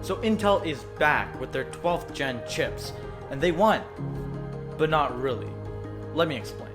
So Intel is back with their 12th gen chips, and they won, but not really. Let me explain.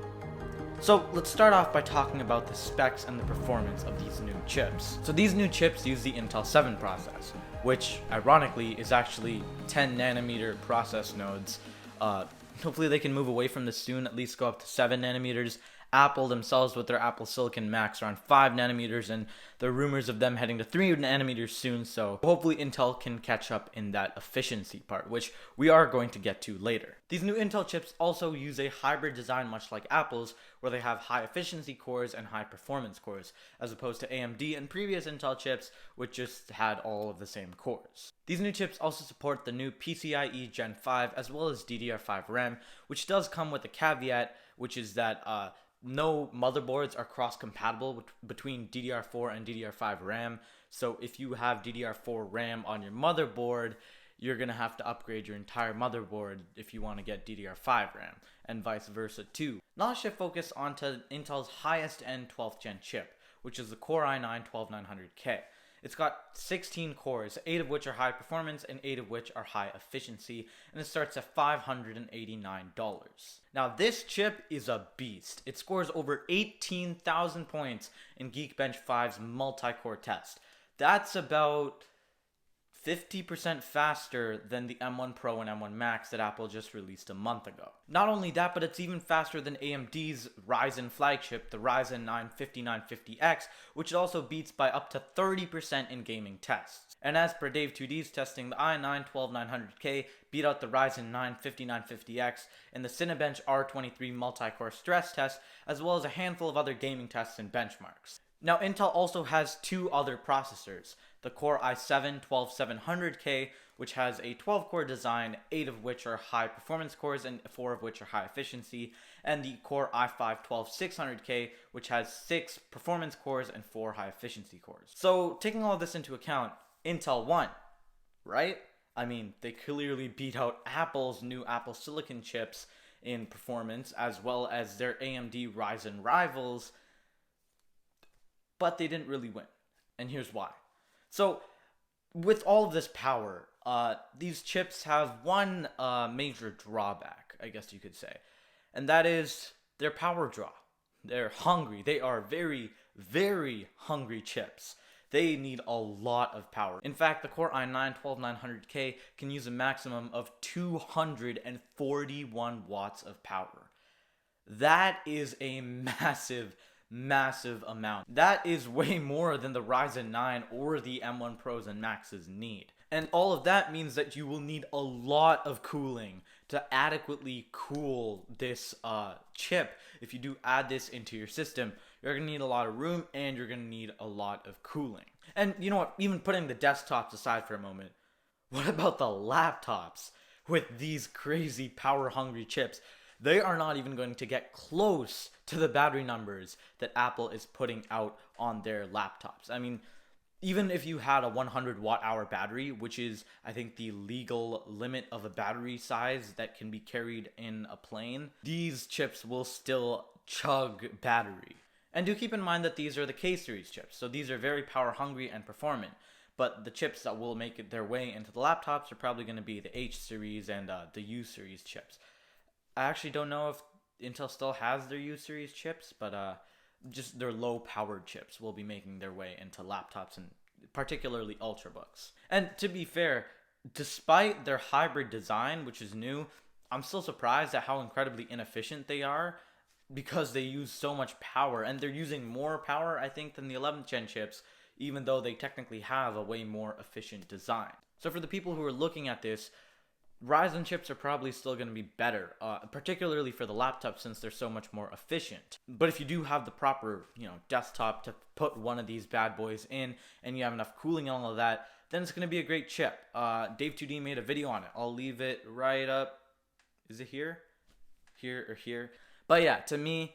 So let's start off by talking about the specs and the performance of these new chips. So these new chips use the Intel 7 process, which ironically is actually 10 nanometer process nodes. Hopefully they can move away from this soon, at least go up to 7 nanometers. Apple themselves with their Apple Silicon Max are on 5 nanometers, and there are rumors of them heading to 3 nanometers soon, so hopefully Intel can catch up in that efficiency part, which we are going to get to later. These new Intel chips also use a hybrid design much like Apple's, where they have high efficiency cores and high performance cores, as opposed to AMD and previous Intel chips, which just had all of the same cores. These new chips also support the new PCIe Gen 5 as well as DDR5 RAM, which does come with a caveat, which is that no motherboards are cross-compatible between DDR4 and DDR5 RAM. So if you have DDR4 RAM on your motherboard, you're going to have to upgrade your entire motherboard if you want to get DDR5 RAM, and vice versa too. Now let's shift focus onto Intel's highest end 12th gen chip, which is the Core i9-12900K. It's got 16 cores, 8 of which are high performance and 8 of which are high efficiency, and it starts at $589. Now this chip is a beast. It scores over 18,000 points in Geekbench 5's multi-core test. That's about 50% faster than the M1 Pro and M1 Max that Apple just released a month ago. Not only that, but it's even faster than AMD's Ryzen flagship, the Ryzen 9 5950X, which it also beats by up to 30% in gaming tests. And as per Dave 2D's testing, the i9-12900K beat out the Ryzen 9 5950X in the Cinebench R23 multi-core stress test, as well as a handful of other gaming tests and benchmarks. Now Intel also has 2 other processors, the Core i7-12700K, which has a 12-core design, 8 of which are high performance cores and 4 of which are high efficiency, and the Core i5-12600K, which has 6 performance cores and 4 high efficiency cores. So taking all of this into account, Intel won, right? I mean, they clearly beat out Apple's new Apple Silicon chips in performance, as well as their AMD Ryzen rivals, but they didn't really win, and here's why. So, with all of this power, these chips have one major drawback, I guess you could say, and that is their power draw. They're hungry. They are very, very hungry chips. They need a lot of power. In fact, the Core i9-12900K can use a maximum of 241 watts of power. That is a massive amount. That is way more than the Ryzen 9 or the M1 Pros and Maxes need. And all of that means that you will need a lot of cooling to adequately cool this chip. If you do add this into your system, you're going to need a lot of room and you're going to need a lot of cooling. And you know what, even putting the desktops aside for a moment, what about the laptops with these crazy power hungry chips? They are not even going to get close to the battery numbers that Apple is putting out on their laptops. I mean, even if you had a 100 watt hour battery, which is, I think, the legal limit of a battery size that can be carried in a plane, these chips will still chug battery. And do keep in mind that these are the K series chips, so these are very power hungry and performant. But the chips that will make their way into the laptops are probably going to be the H series and the U series chips. I actually don't know if Intel still has their U series chips, but just their low powered chips will be making their way into laptops and particularly ultrabooks. And to be fair, despite their hybrid design, which is new, I'm still surprised at how incredibly inefficient they are because they use so much power, and they're using more power, I think, than the 11th gen chips, even though they technically have a way more efficient design. So for the people who are looking at this, Ryzen chips are probably still going to be better, particularly for the laptop since they're so much more efficient. But if you do have the proper, desktop to put one of these bad boys in, and you have enough cooling and all of that, then it's going to be a great chip. Dave 2D made a video on it. I'll leave it right up. Is it here? Here or here? But yeah, to me,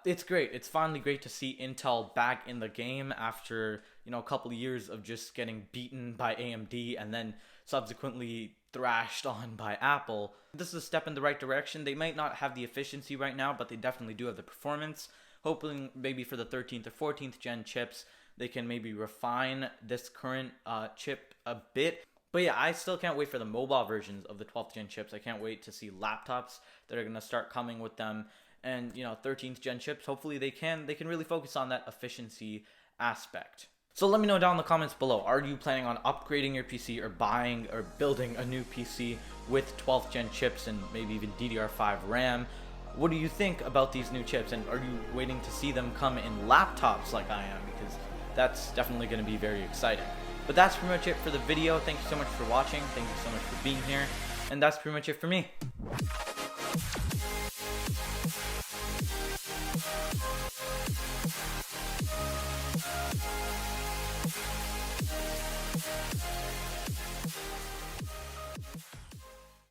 it's great. It's finally great to see Intel back in the game after, a couple of years of just getting beaten by AMD and then subsequently thrashed on by Apple. This is a step in the right direction. They might not have the efficiency right now, but they definitely do have the performance. Hoping maybe for the 13th or 14th gen chips, they can maybe refine this current chip a bit. But yeah, I still can't wait for the mobile versions of the 12th gen chips. I can't wait to see laptops that are going to start coming with them, and 13th gen chips. Hopefully they can really focus on that efficiency aspect. So let me know down in the comments below, are you planning on upgrading your PC or buying or building a new PC with 12th gen chips and maybe even DDR5 RAM? What do you think about these new chips, and are you waiting to see them come in laptops like I am? Because that's definitely going to be very exciting. But that's pretty much it for the video. Thank you so much for watching. Thank you so much for being here. And that's pretty much it for me.